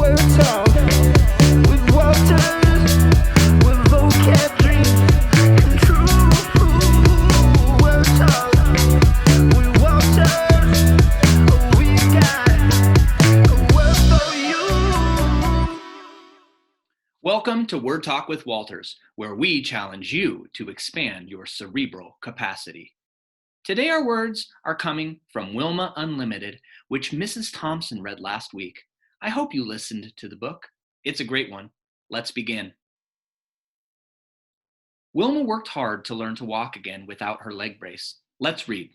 Word Talk with Walters, with vocab dreams come true. Word Talk with Walters, we got a word for you. Welcome to Word Talk with Walters, where we challenge you to expand your cerebral capacity. Today our words are coming from Wilma Unlimited, which Mrs. Thompson read last week. I hope you listened to the book. It's a great one. Let's begin. Wilma worked hard to learn to walk again without her leg brace. Let's read.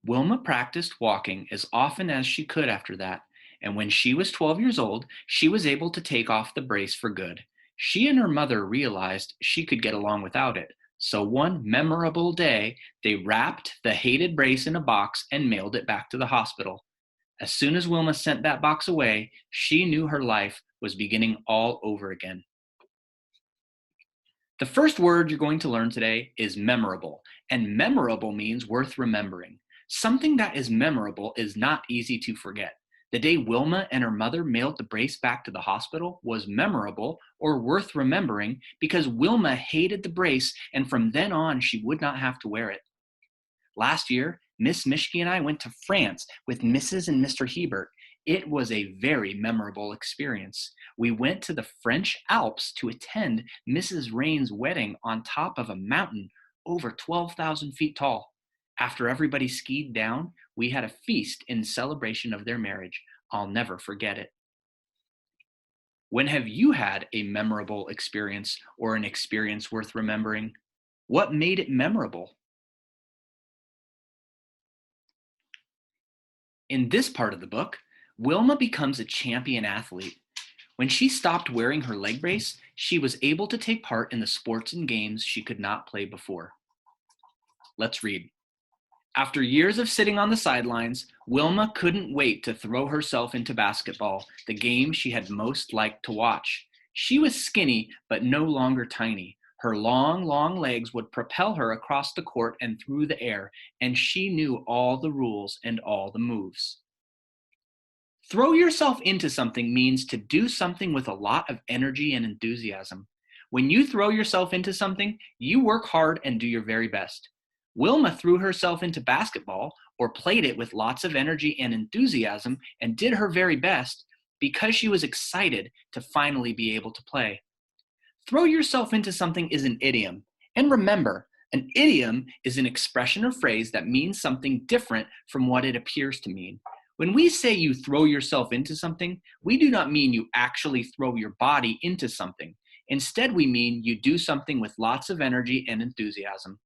Wilma practiced walking as often as she could after that, and when she was 12 years old, she was able to take off the brace for good. She and her mother realized she could get along without it. So one memorable day, they wrapped the hated brace in a box and mailed it back to the hospital. As soon as Wilma sent that box away, she knew her life was beginning all over again. The first word you're going to learn today is memorable, and memorable means worth remembering. Something that is memorable is not easy to forget. The day Wilma and her mother mailed the brace back to the hospital was memorable or worth remembering because Wilma hated the brace, and from then on she would not have to wear it. Last year, Miss Mishke and I went to France with Mrs. and Mr. Hebert. It was a very memorable experience. We went to the French Alps to attend Mrs. Rain's wedding on top of a mountain over 12,000 feet tall. After everybody skied down, we had a feast in celebration of their marriage. I'll never forget it. When have you had a memorable experience or an experience worth remembering? What made it memorable? In this part of the book, Wilma becomes a champion athlete. When she stopped wearing her leg brace, she was able to take part in the sports and games she could not play before. Let's read. After years of sitting on the sidelines, Wilma couldn't wait to throw herself into basketball, the game she had most liked to watch. She was skinny, but no longer tiny. Her long legs would propel her across the court and through the air, and she knew all the rules and all the moves. Throw yourself into something means to do something with a lot of energy and enthusiasm. When you throw yourself into something, you work hard and do your very best. Wilma threw herself into basketball, or played it with lots of energy and enthusiasm, and did her very best because she was excited to finally be able to play. Throw yourself into something is an idiom. And remember, an idiom is an expression or phrase that means something different from what it appears to mean. When we say you throw yourself into something, we do not mean you actually throw your body into something. Instead, we mean you do something with lots of energy and enthusiasm.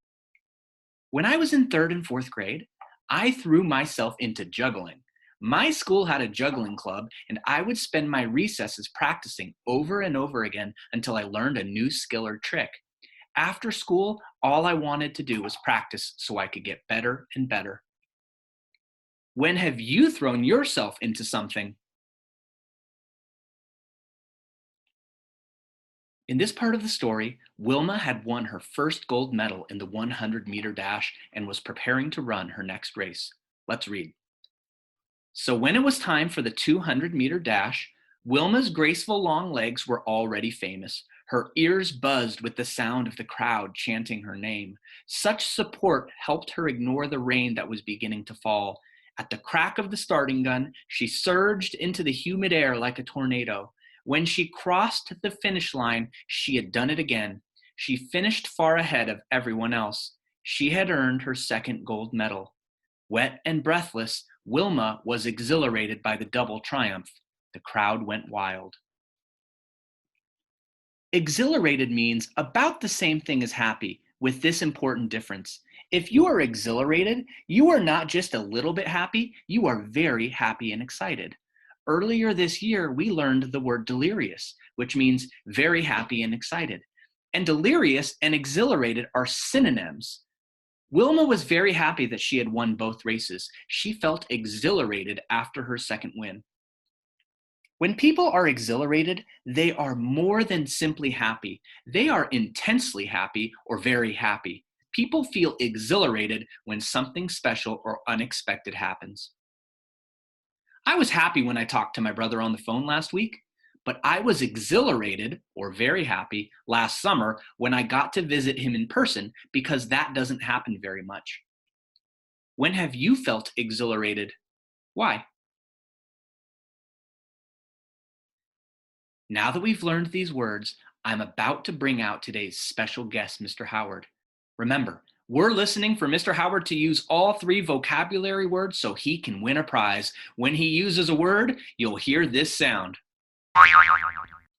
When I was in 3rd and 4th grade, I threw myself into juggling. My school had a juggling club, and I would spend my recesses practicing over and over again until I learned a new skill or trick. After school, all I wanted to do was practice so I could get better and better. When have you thrown yourself into something? In this part of the story, Wilma had won her first gold medal in the 100-meter dash and was preparing to run her next race. Let's read. So when it was time for the 200-meter dash, Wilma's graceful long legs were already famous. Her ears buzzed with the sound of the crowd chanting her name. Such support helped her ignore the rain that was beginning to fall. At the crack of the starting gun, she surged into the humid air like a tornado. When she crossed the finish line, she had done it again. She finished far ahead of everyone else. She had earned her second gold medal. Wet and breathless, Wilma was exhilarated by the double triumph. The crowd went wild. Exhilarated means about the same thing as happy, with this important difference. If you are exhilarated, you are not just a little bit happy, you are very happy and excited. Earlier this year, we learned the word delirious, which means very happy and excited. And delirious and exhilarated are synonyms. Wilma was very happy that she had won both races. She felt exhilarated after her second win. When people are exhilarated, they are more than simply happy. They are intensely happy or very happy. People feel exhilarated when something special or unexpected happens. I was happy when I talked to my brother on the phone last week, but I was exhilarated or very happy last summer when I got to visit him in person because that doesn't happen very much. When have you felt exhilarated? Why? Now that we've learned these words, I'm about to bring out today's special guest, Mr. Howard. Remember, we're listening for Mr. Howard to use all 3 vocabulary words so he can win a prize. When he uses a word, you'll hear this sound.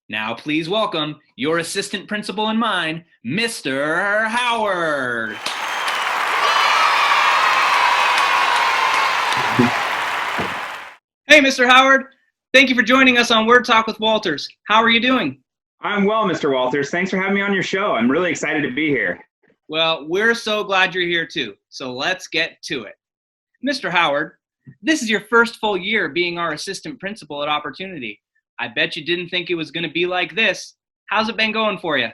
Now, please welcome your assistant principal and mine, Mr. Howard. Hey, Mr. Howard. Thank you for joining us on Word Talk with Walters. How are you doing? I'm well, Mr. Walters. Thanks for having me on your show. I'm really excited to be here. Well, we're so glad you're here too. So let's get to it. Mr. Howard, this is your first full year being our assistant principal at Opportunity. I bet you didn't think it was going to be like this. How's it been going for you?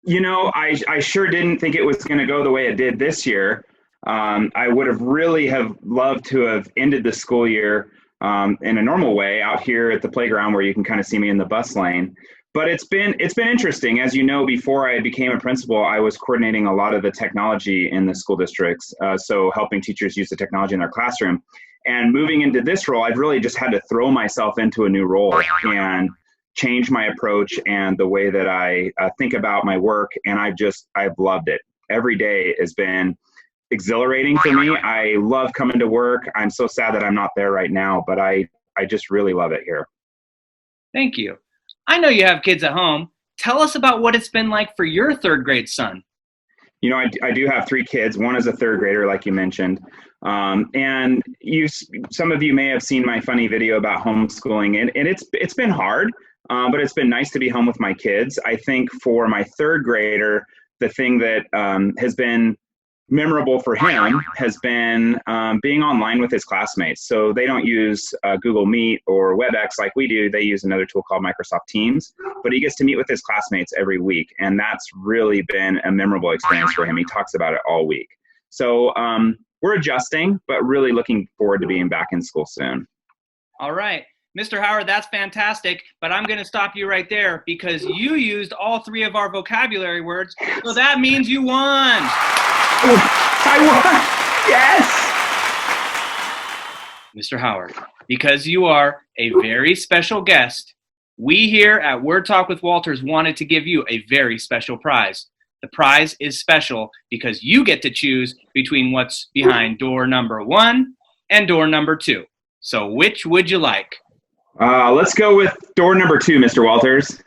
You know, I sure didn't think it was going to go the way it did this year. I would have really loved to have ended the school year in a normal way out here at the playground where you can kind of see me in the bus lane. But it's been interesting. As you know, before I became a principal, I was coordinating a lot of the technology in the school districts, so helping teachers use the technology in their classroom. And moving into this role, I've really just had to throw myself into a new role and change my approach and the way that I think about my work. And I've loved it. Every day has been exhilarating for me. I love coming to work. I'm so sad that I'm not there right now, but I just really love it here. Thank you. I know you have kids at home. Tell us about what it's been like for your 3rd grade son. You know, I do have 3 kids. One is a 3rd grader, like you mentioned. And some of you may have seen my funny video about homeschooling, and it's been hard, but it's been nice to be home with my kids. I think for my 3rd grader, the thing that has been memorable for him has been being online with his classmates. So they don't use Google Meet or WebEx like we do. They use another tool called Microsoft Teams, but he gets to meet with his classmates every week. And that's really been a memorable experience for him. He talks about it all week. So we're adjusting, but really looking forward to being back in school soon. All right. Mr. Howard, that's fantastic, but I'm going to stop you right there because you used all 3 of our vocabulary words, so that means you won. I won! Yes! Mr. Howard, because you are a very special guest, we here at Word Talk with Walters wanted to give you a very special prize. The prize is special because you get to choose between what's behind door number 1 and door number 2. So which would you like? Let's go with door number 2, Mr. Walters.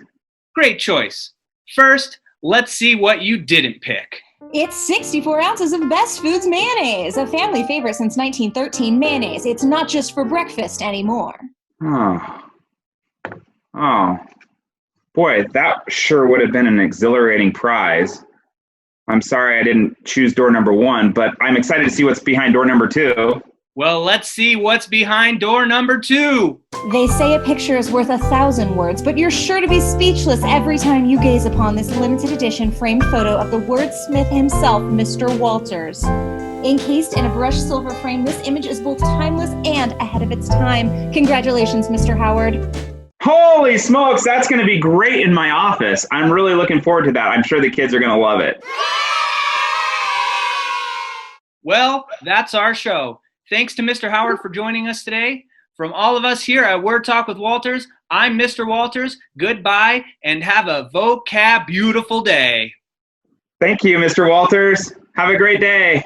Great choice. First, let's see what you didn't pick. It's 64 ounces of Best Foods mayonnaise, a family favorite since 1913 mayonnaise. It's not just for breakfast anymore. Oh, boy, that sure would have been an exhilarating prize. I'm sorry I didn't choose door number 1, but I'm excited to see what's behind door number 2. Well, let's see what's behind door number 2. They say a picture is worth 1,000 words, but you're sure to be speechless every time you gaze upon this limited edition framed photo of the wordsmith himself, Mr. Walters. Encased in a brushed silver frame, this image is both timeless and ahead of its time. Congratulations, Mr. Howard. Holy smokes, that's going to be great in my office. I'm really looking forward to that. I'm sure the kids are going to love it. Well, that's our show. Thanks to Mr. Howard for joining us today. From all of us here at Word Talk with Walters, I'm Mr. Walters. Goodbye and have a vocab beautiful day. Thank you, Mr. Walters. Have a great day.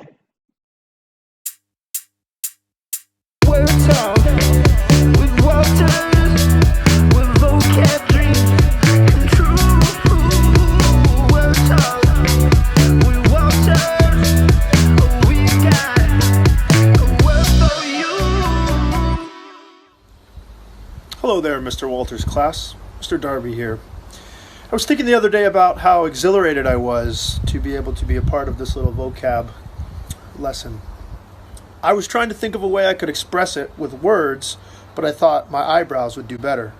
Word Talk with Walters, with vocab dreams come true. Word Talk with Walters, we got a word for you. Hello there, Mr. Walters' class. Mr. Darby here. I was thinking the other day about how exhilarated I was to be able to be a part of this little vocab lesson. I was trying to think of a way I could express it with words, but I thought my eyebrows would do better.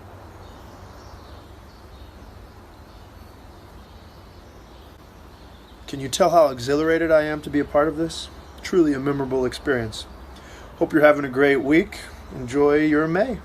Can you tell how exhilarated I am to be a part of this? Truly a memorable experience. Hope you're having a great week. Enjoy your May.